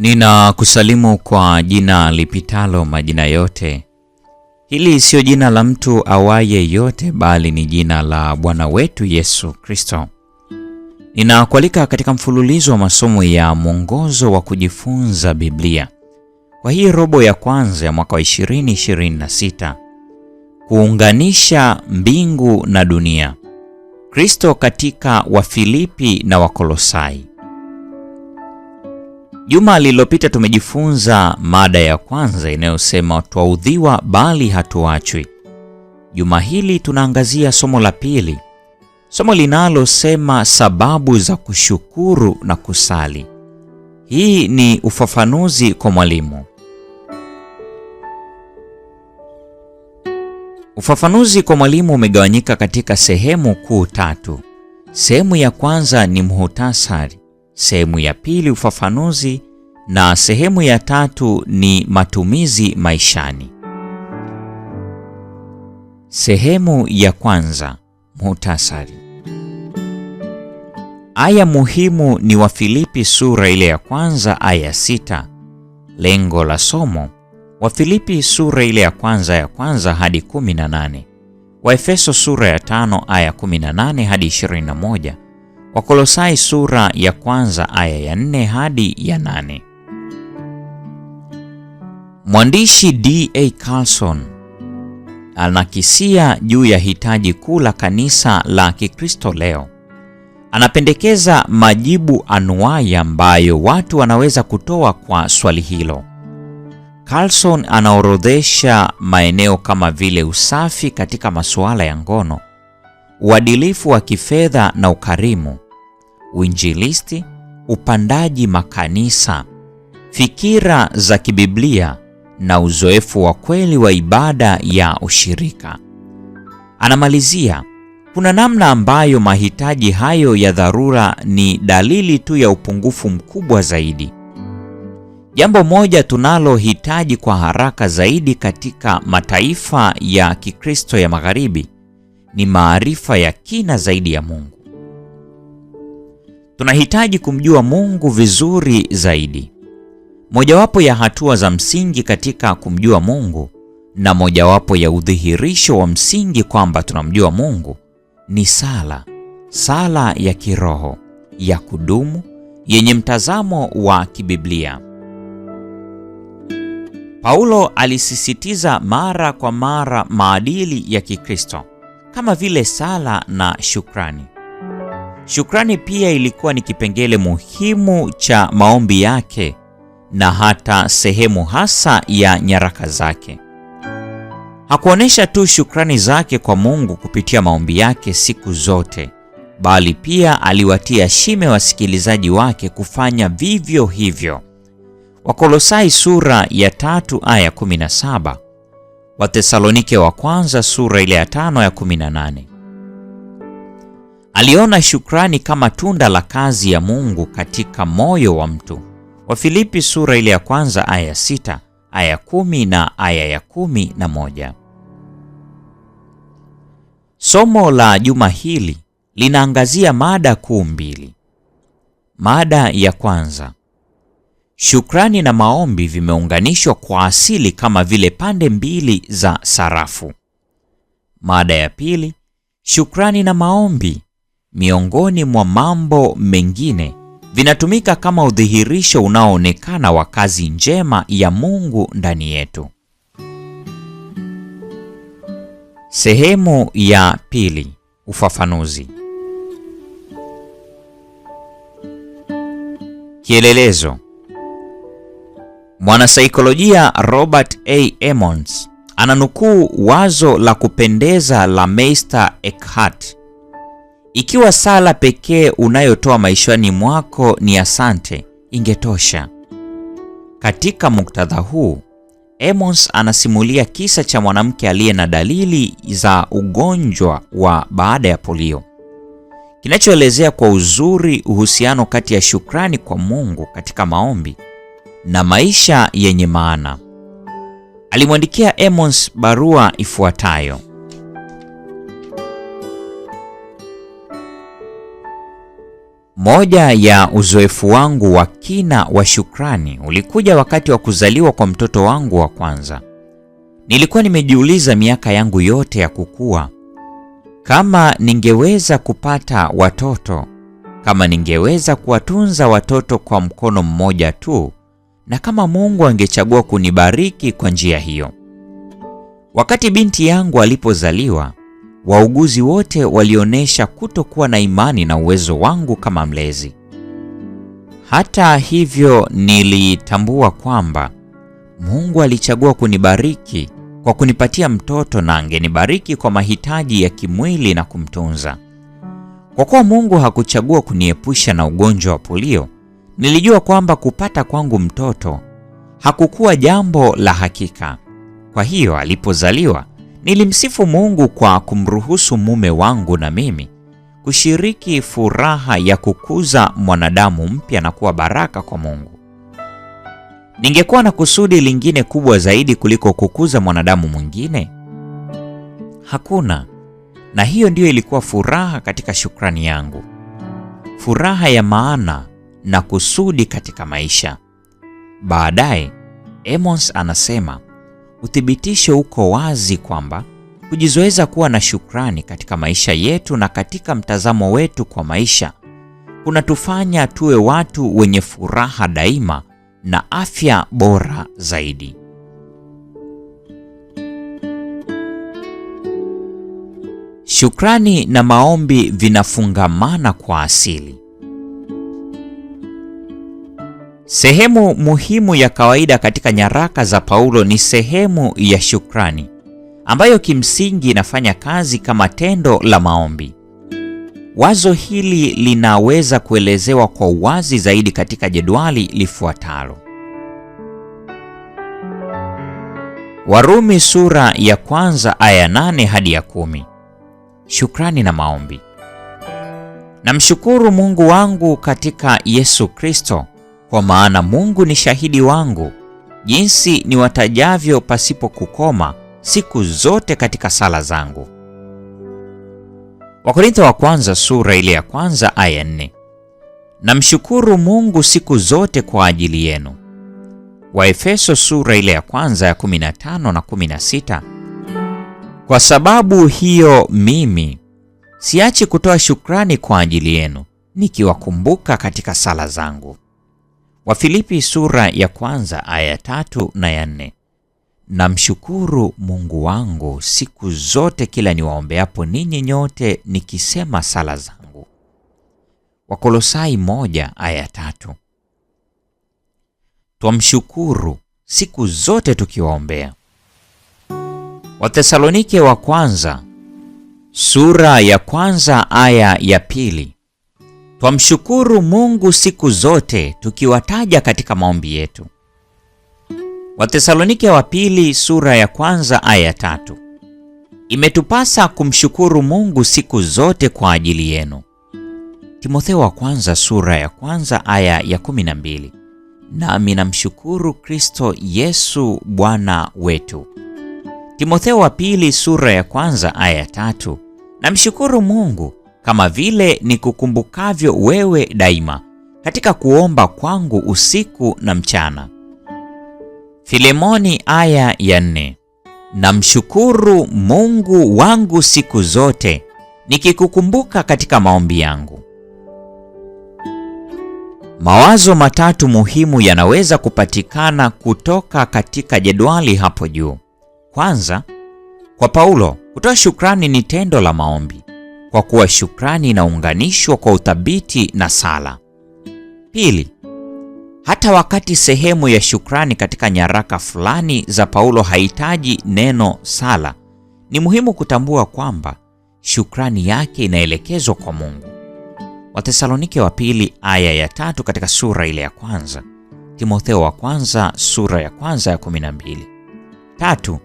Ninakusalimu kwa jina lipitalo majina yote. Hili sio jina la mtu awaye yote, bali ni jina la Bwana wetu Yesu Kristo. Ninakualika katika mfululizo wa masomo ya mwongozo wa kujifunza Biblia kwa hii robo ya kwanza ya mwaka wa 2026, kuunganisha mbingu na dunia, Kristo katika Wafilipi na Wakolosai. Juma lililopita tumejifunza mada ya kwanza inayosema twaudhiwa bali hatuachwi. Juma hili tunaangazia somo la pili, somo linalosema sababu za kushukuru na kusali. Hii ni ufafanuzi kwa mwalimu. Ufafanuzi kwa mwalimu umegawanyika katika sehemu kuu tatu. Sehemu ya kwanza ni muhtasari, sehemu ya pili ufafanuzi, na sehemu ya tatu ni matumizi maishani. Sehemu ya kwanza, muhtasari. Aya muhimu ni Wafilipi sura ile ya kwanza aya 6. Lengo la somo, Wafilipi sura ile ya kwanza hadi 18. Waefeso sura ya 5 aya 18 hadi 21. Wakolosai sura ya kwanza aya ya 4 hadi ya 8. Mwandishi D.A. Carlson anakisia juu ya hitaji kuu la kanisa la Kikristo leo. Anapendekeza majibu anuwai ambayo watu wanaweza kutoa kwa swali hilo. Carlson anaorodhesha maeneo kama vile usafi katika masuala ya ngono, uadilifu wa kifedha na ukarimu, uinjilisti, upandaji makanisa, fikira za kibiblia na uzoefu wa kweli wa ibada ya ushirika. Anamalizia, kuna namna ambayo mahitaji hayo ya dharura ni dalili tu ya upungufu mkubwa zaidi. Jambo moja tunalohitaji kwa haraka zaidi katika mataifa ya Kikristo ya Magharibi ni maarifa ya kina zaidi ya Mungu. Tunahitaji kumjua Mungu vizuri zaidi. Mojawapo ya hatua za msingi katika kumjua Mungu na mojawapo ya udhihirisho wa msingi kwamba tunamjua Mungu ni sala ya kiroho, ya kudumu, yenye mtazamo wa kibiblia. Paulo alisisitiza mara kwa mara maadili ya Kikristo kama vile sala na shukrani. Shukrani pia ilikuwa ni kipengele muhimu cha maombi yake na hata sehemu hasa ya nyaraka zake. Hakuonesha tu shukrani zake kwa Mungu kupitia maombi yake siku zote, bali pia aliwatia shime wasikilizaji wake kufanya vivyo hivyo. Wakolosai sura ya 3 aya 17. Wathesalonike wa kwanza sura ile ya 5 aya 18. Aliona shukrani kama tunda la kazi ya Mungu katika moyo wa mtu. Wafilipi sura ile ya kwanza aya 6, aya 10 na aya ya 11. Somo la juma hili linaangazia mada kuu mbili. Mada ya kwanza, shukrani na maombi vimeunganishwa kwa asili kama vile pande mbili za sarafu. Mada ya pili, shukrani na maombi miongoni mwa mambo mengine vinatumika kama udhihirisho unaoonekana wa kazi njema ya Mungu ndani yetu. Sehemu ya pili, ufafanuzi. Kielelezo. Mwanasaikolojia Robert A. Emmons ananukuu wazo la kupendeza la Meister Eckhart: ikiwa sala pekee unayotoa maishani mwako ni asante, ingetosha. Katika muktadha huu, Emmons anasimulia kisa cha mwanamke aliye na dalili za ugonjwa wa baada ya polio, kinachoelezea kwa uzuri uhusiano kati ya shukrani kwa Mungu katika maombi na maisha yenye maana. Alimwandikia Emmons barua ifuatayo: Moja ya uzoefu wangu wa kina wa shukrani ulikuja wakati wa kuzaliwa kwa mtoto wangu wa kwanza. Nilikuwa nimejiuliza miaka yangu yote ya kukua, kama ningeweza kupata watoto, kama ningeweza kuwatunza watoto kwa mkono mmoja tu, na kama Mungu angechagua kunibariki kwa njia hiyo. Wakati binti yangu alipozaliwa, wauguzi wote walionyesha kutokuwa na imani na uwezo wangu kama mlezi. Hata hivyo, nilitambua kwamba Mungu alichagua kunibariki kwa kunipatia mtoto na angenibariki kwa mahitaji ya kimwili na kumtunza. Kwa kuwa Mungu hakuchagua kuniepusha na ugonjwa wa polio, nilijua kwamba kupata kwangu mtoto hakukuwa jambo la hakika. Kwa hiyo alipozaliwa, nilimsifu Mungu kwa kumruhusu mume wangu na mimi kushiriki furaha ya kukuza mwanadamu mpya na kuwa baraka kwa Mungu. Ningekuwa na kusudi lingine kubwa zaidi kuliko kukuza mwanadamu mwingine? Hakuna. Na hiyo ndiyo ilikuwa furaha katika shukrani yangu. Furaha ya maana na kusudi katika maisha. Baadaye, Amos anasema, uthibitisho uko wazi kwamba kujizoeza kuwa na shukrani katika maisha yetu na katika mtazamo wetu kwa maisha kunatufanya tuwe watu wenye furaha daima na afya bora zaidi. Shukrani na maombi vinafungamana kwa asili. Sehemu muhimu ya kawaida katika nyaraka za Paulo ni sehemu ya shukrani, ambayo kimsingi inafanya kazi kama tendo la maombi. Wazo hili linaweza kuelezewa kwa uwazi zaidi katika jedwali lifuatalo. Warumi sura ya 1 aya 8 hadi ya 10. Shukrani na maombi. Namshukuru Mungu wangu katika Yesu Kristo, kwa maana Mungu ni shahidi wangu, jinsi niwatajavyo pasipo kukoma siku zote katika sala zangu. Wakorintho wa kwanza sura ile ya 1 aya 4. Namshukuru Mungu siku zote kwa ajili yenu. Waefeso sura ile ya 1 ya 15 na 16. Kwa sababu hiyo mimi siachi kutoa shukrani kwa ajili yenu, nikiwakumbuka katika sala zangu. Wafilipi sura ya 1 aya 3 na ya 4. Namshukuru Mungu wangu siku zote kila niwaombeapo ninyi nyote nikisema sala zangu. Wakolosai 1 aya 3. Twamshukuru siku zote tukiwaombea. Wathesalonike wa kwanza sura ya 1 aya ya 2. Twamshukuru Mungu siku zote tukiwataja katika maombi yetu. Wathesalonike wa pili sura ya 1 aya 3. Imetupasa kumshukuru Mungu siku zote kwa ajili yenu. Timotheo wa kwanza sura ya 1 aya ya 12. Nami namshukuru Kristo Yesu Bwana wetu. Timotheo wa pili sura ya 1 aya 3. Namshukuru Mungu kama vile nikukumbukavyo wewe daima katika kuomba kwangu usiku na mchana. Filemoni aya ya 4. Namshukuru Mungu wangu siku zote nikikukumbuka katika maombi yangu. Mawazo matatu muhimu yanaweza kupatikana kutoka katika jedwali hapo juu. Kwanza, kwa Paulo, kutoa shukrani ni tendo la maombi, kwa kuwa shukrani inaunganishwa kwa uthabiti na sala. Pili, hata wakati sehemu ya shukrani katika nyaraka fulani za Paulo hahitaji neno sala, ni muhimu kutambua kwamba shukrani yake inaelekezwa kwa Mungu. Wathesalonike wa pili aya ya 3 katika sura ile ya 1. Timotheo wa kwanza sura ya 1 ya 12. Tatu,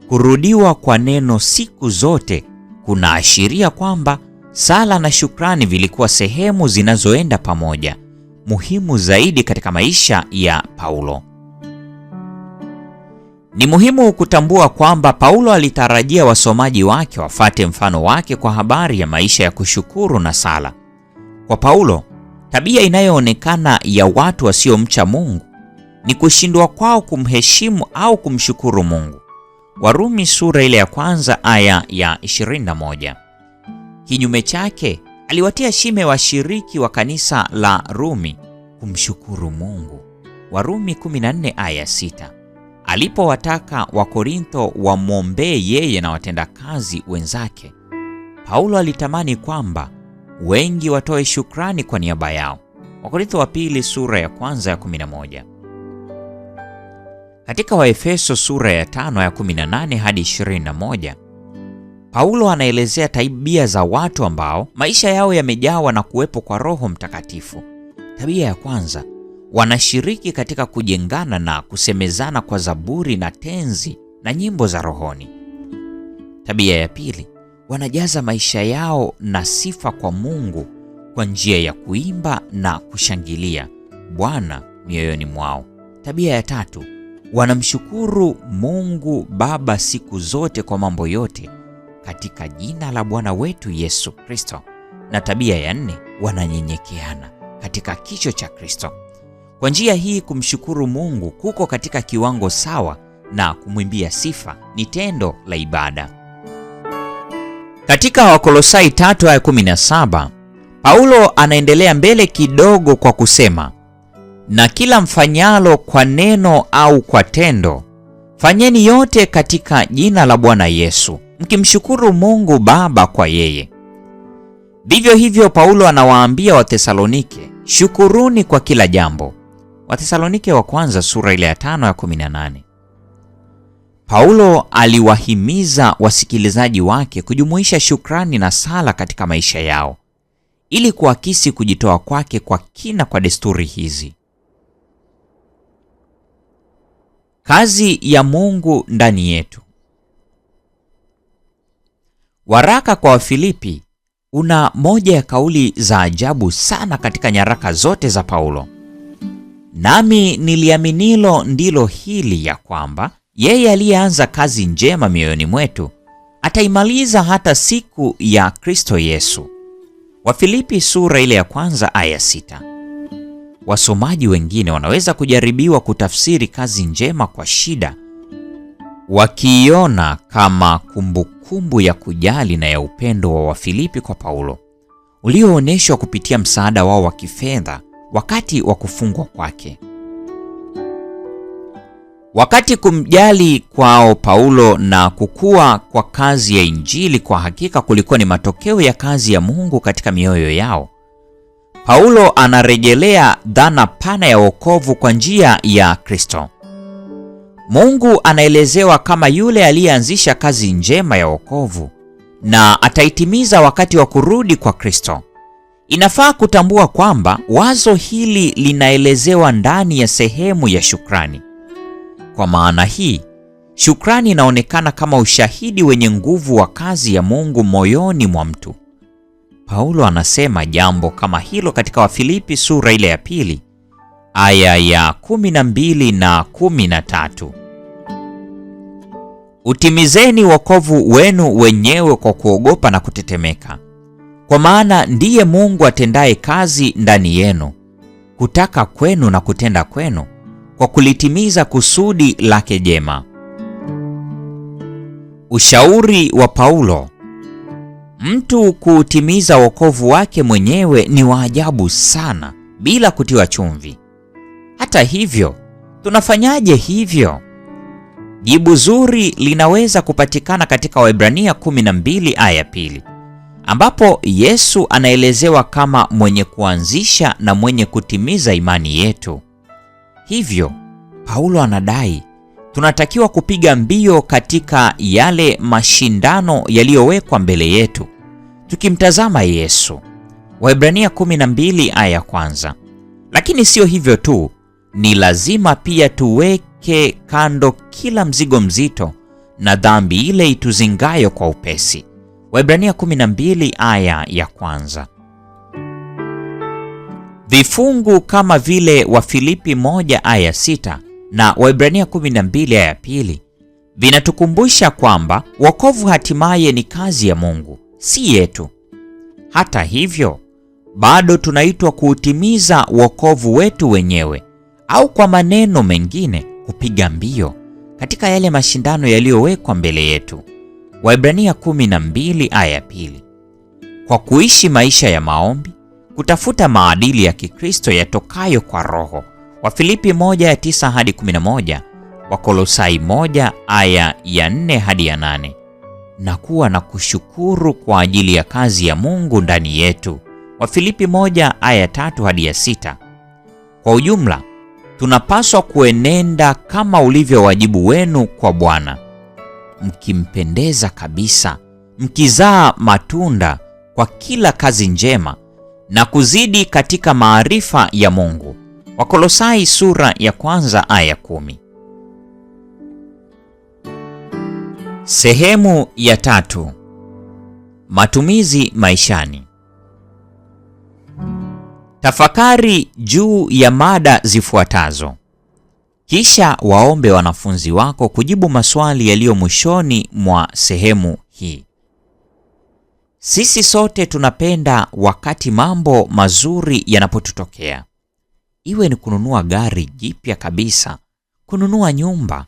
kurudiwa kwa neno siku zote kunaashiria kwamba sala na shukrani vilikuwa sehemu zinazoenda pamoja, muhimu zaidi katika maisha ya Paulo. Ni muhimu kutambua kwamba Paulo alitarajia wasomaji wake wafuate mfano wake kwa habari ya maisha ya kushukuru na sala. Kwa Paulo, Tabia inayoonekana ya watu wasiomcha Mungu ni kushindwa kwao kumheshimu au kumshukuru Mungu. Warumi sura ile ya kwanza aya ya 21. Kinyume chake, aliwatia shime washiriki wa kanisa la Rumi kumshukuru Mungu. Warumi 14 aya 6. Alipowataka Wakorintho wamwombee yeye na watendakazi wenzake, Paulo alitamani kwamba wengi watoe shukrani kwa niaba yao. Wakorintho wa pili sura ya kwanza ya 11. Katika Waefeso sura ya 5 ya 18 hadi 21, Paulo anaelezea tabia za watu ambao maisha yao yamejawa na kuwepo kwa Roho Mtakatifu. Tabia ya kwanza, wanashiriki katika kujengana na kusemezana kwa zaburi na tenzi na nyimbo za rohoni. Tabia ya pili, wanajaza maisha yao na sifa kwa Mungu kwa njia ya kuimba na kushangilia Bwana mioyoni mwao. Tabia ya tatu, wanamshukuru Mungu Baba siku zote kwa mambo yote katika jina la Bwana wetu Yesu Kristo. Na tabia ya nne, wananyenyekeana katika kichwa cha Kristo. Kwa njia hii kumshukuru Mungu kuko katika kiwango sawa na kumwimbia sifa ni tendo la ibada. Katika Wakolosai 3:17, Paulo anaendelea mbele kidogo kwa kusema, na kila mfanyalo kwa neno au kwa tendo, fanyeni yote katika jina la Bwana Yesu, mkimshukuru Mungu Baba kwa yeye. Vivyo hivyo Paulo anawaambia Wathesalonike, shukuruni kwa kila jambo. Wathesalonike wa kwanza sura ile ya 5 ya 18. Paulo aliwahimiza wasikilizaji wake kujumuisha shukrani na sala katika maisha yao ili kuakisi kujitoa kwake kwa kina kwa desturi hizi. Kazi ya Mungu ndani yetu. Waraka kwa Wafilipi una moja ya kauli za ajabu sana katika nyaraka zote za Paulo. Nami niliaminilo ndilo hili, ya kwamba yeye aliyeanza kazi njema mioyoni mwetu ataimaliza hata siku ya Kristo Yesu. Wafilipi sura ile ya kwanza aya 6. Wasomaji wengine wanaweza kujaribiwa kutafsiri kazi njema kwa shida, wakiiona kama kumbukumbu ya kujali na ya upendo wa Wafilipi kwa Paulo, ulioonyeshwa kupitia msaada wao wa kifedha wakati wa kufungwa kwake. Wakati kumjali kwao Paulo na kukua kwa kazi ya Injili kwa hakika kulikuwa ni matokeo ya kazi ya Mungu katika mioyo yao, Paulo anarejelea dhana pana ya wokovu kwa njia ya Kristo. Mungu anaelezewa kama yule aliyeanzisha kazi njema ya wokovu na ataitimiza wakati wa kurudi kwa Kristo. Inafaa kutambua kwamba wazo hili linaelezewa ndani ya sehemu ya shukrani. Kwa maana hii, shukrani inaonekana kama ushahidi wenye nguvu wa kazi ya Mungu moyoni mwa mtu. Paulo anasema jambo kama hilo katika Wafilipi sura ile ya pili aya ya 12 na 13. Utimizeni wokovu wenu wenyewe kwa kuogopa na kutetemeka, kwa maana ndiye Mungu atendaye kazi ndani yenu, kutaka kwenu na kutenda kwenu, kwa kulitimiza kusudi lake jema. Ushauri wa Paulo. Mtu kuutimiza wokovu wake mwenyewe ni wa ajabu sana bila kutiwa chumvi. Hata hivyo, tunafanyaje hivyo? Jibu zuri linaweza kupatikana katika Waebrania 12 aya 2, ambapo Yesu anaelezewa kama mwenye kuanzisha na mwenye kutimiza imani yetu. Hivyo, Paulo anadai tunatakiwa kupiga mbio katika yale mashindano yaliyowekwa mbele yetu, tukimtazama Yesu. Waebrania 12 aya 1. Lakini sio hivyo tu, ni lazima pia tuweke kando kila mzigo mzito na dhambi ile ituzingayo kwa upesi. Waebrania 12 aya ya 1. Vifungu kama vile Wafilipi 1 aya 6 na Waebrania 12 aya 2 vinatukumbusha kwamba wokovu hatimaye ni kazi ya Mungu, si yetu. Hata hivyo, bado tunaitwa kuutimiza wokovu wetu wenyewe, au kwa maneno mengine, kupiga mbio katika yale mashindano yaliyowekwa mbele yetu. Waebrania 12 aya 2. Kwa kuishi maisha ya maombi, kutafuta maadili ya Kikristo yatokayo kwa Roho. Wafilipi 1:9 hadi 11, Wakolosai 1 aya ya 4 hadi ya 8, na kuwa na kushukuru kwa ajili ya kazi ya Mungu ndani yetu. Wafilipi 1 aya 3 hadi ya 6. Kwa ujumla, tunapaswa kuenenda kama ulivyo wajibu wenu kwa Bwana, mkimpendeza kabisa, mkizaa matunda kwa kila kazi njema na kuzidi katika maarifa ya Mungu. Wakolosai sura ya 1 aya 10. Sehemu ya 3. Matumizi maishani. Tafakari juu ya mada zifuatazo. Kisha waombe wanafunzi wako kujibu maswali yaliyo mwishoni mwa sehemu hii. Sisi sote tunapenda wakati mambo mazuri yanapotutokea. Iwe ni kununua gari jipya kabisa, kununua nyumba,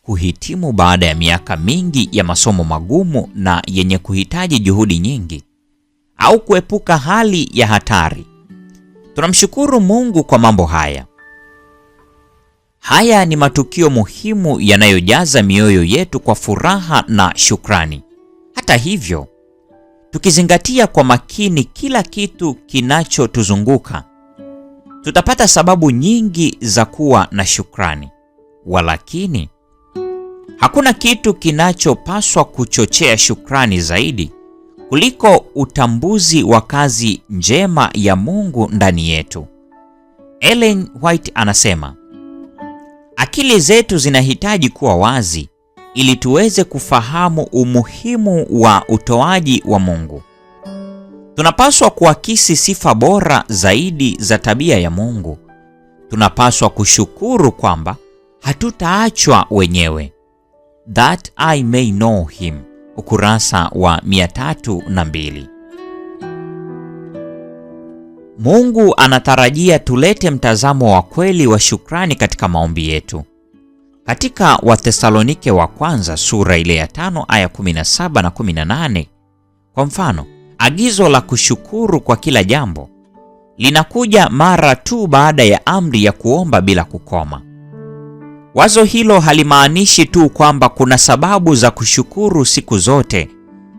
kuhitimu baada ya miaka mingi ya masomo magumu na yenye kuhitaji juhudi nyingi, au kuepuka hali ya hatari. Tunamshukuru Mungu kwa mambo haya. Haya ni matukio muhimu yanayojaza mioyo yetu kwa furaha na shukrani. Hata hivyo, tukizingatia kwa makini kila kitu kinachotuzunguka, tutapata sababu nyingi za kuwa na shukrani. Walakini, hakuna kitu kinachopaswa kuchochea shukrani zaidi kuliko utambuzi wa kazi njema ya Mungu ndani yetu. Ellen White anasema, akili zetu zinahitaji kuwa wazi ili tuweze kufahamu umuhimu wa utoaji wa Mungu. Tunapaswa kuakisi sifa bora zaidi za tabia ya Mungu. Tunapaswa kushukuru kwamba hatutaachwa wenyewe. That I may know him, ukurasa wa 302. Mungu anatarajia tulete mtazamo wa kweli wa shukrani katika maombi yetu. Katika Wathesalonike wa kwanza sura ile ya 5 aya 17 na 18, kwa mfano, agizo la kushukuru kwa kila jambo linakuja mara tu baada ya amri ya kuomba bila kukoma. Wazo hilo halimaanishi tu kwamba kuna sababu za kushukuru siku zote,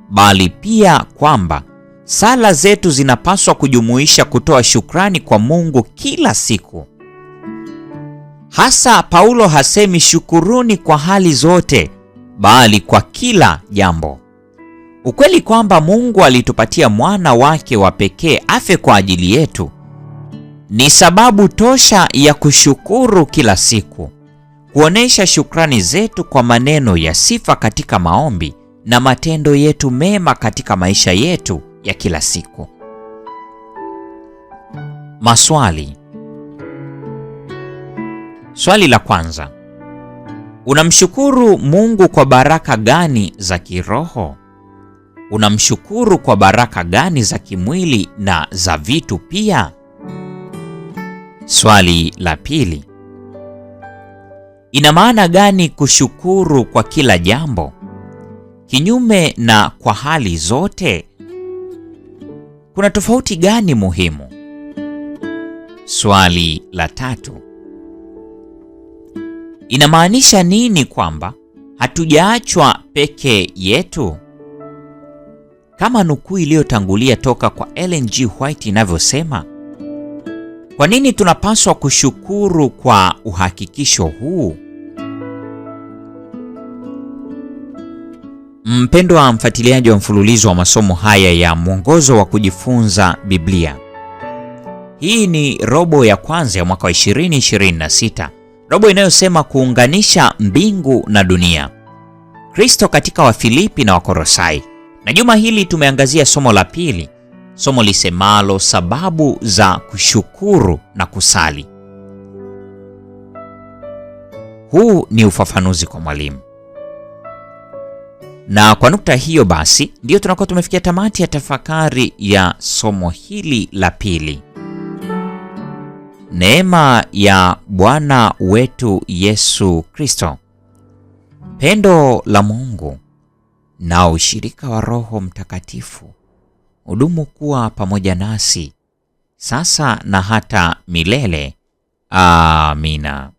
bali pia kwamba sala zetu zinapaswa kujumuisha kutoa shukrani kwa Mungu kila siku. Hasa Paulo hasemi shukuruni kwa hali zote, bali kwa kila jambo. Ukweli kwamba Mungu alitupatia mwana wake wa pekee afe kwa ajili yetu ni sababu tosha ya kushukuru kila siku. Kuonesha shukrani zetu kwa maneno ya sifa katika maombi na matendo yetu mema katika maisha yetu ya kila siku. Maswali. Swali la kwanza. Unamshukuru Mungu kwa baraka gani za kiroho? Unamshukuru kwa baraka gani za kimwili na za vitu pia? Swali la pili. Ina maana gani kushukuru kwa kila jambo, kinyume na kwa hali zote? Kuna tofauti gani muhimu? Swali la tatu. Inamaanisha nini kwamba hatujaachwa peke yetu? Kama nukuu iliyotangulia toka kwa Ellen G. White inavyosema, kwa nini tunapaswa kushukuru kwa uhakikisho huu? Mpendwa mfuatiliaji wa mfululizo wa masomo haya ya mwongozo wa kujifunza Biblia, hii ni robo ya kwanza ya mwaka wa 2026, robo inayosema kuunganisha mbingu na dunia, Kristo katika Wafilipi na Wakolosai. Na juma hili tumeangazia somo la pili, somo lisemalo sababu za kushukuru na kusali. Huu ni ufafanuzi kwa mwalimu. Na kwa nukta hiyo basi, ndiyo tunakuwa tumefikia tamati ya tafakari ya somo hili la pili. Neema ya Bwana wetu Yesu Kristo, pendo la Mungu na ushirika wa Roho Mtakatifu udumu kuwa pamoja nasi sasa na hata milele. Amina.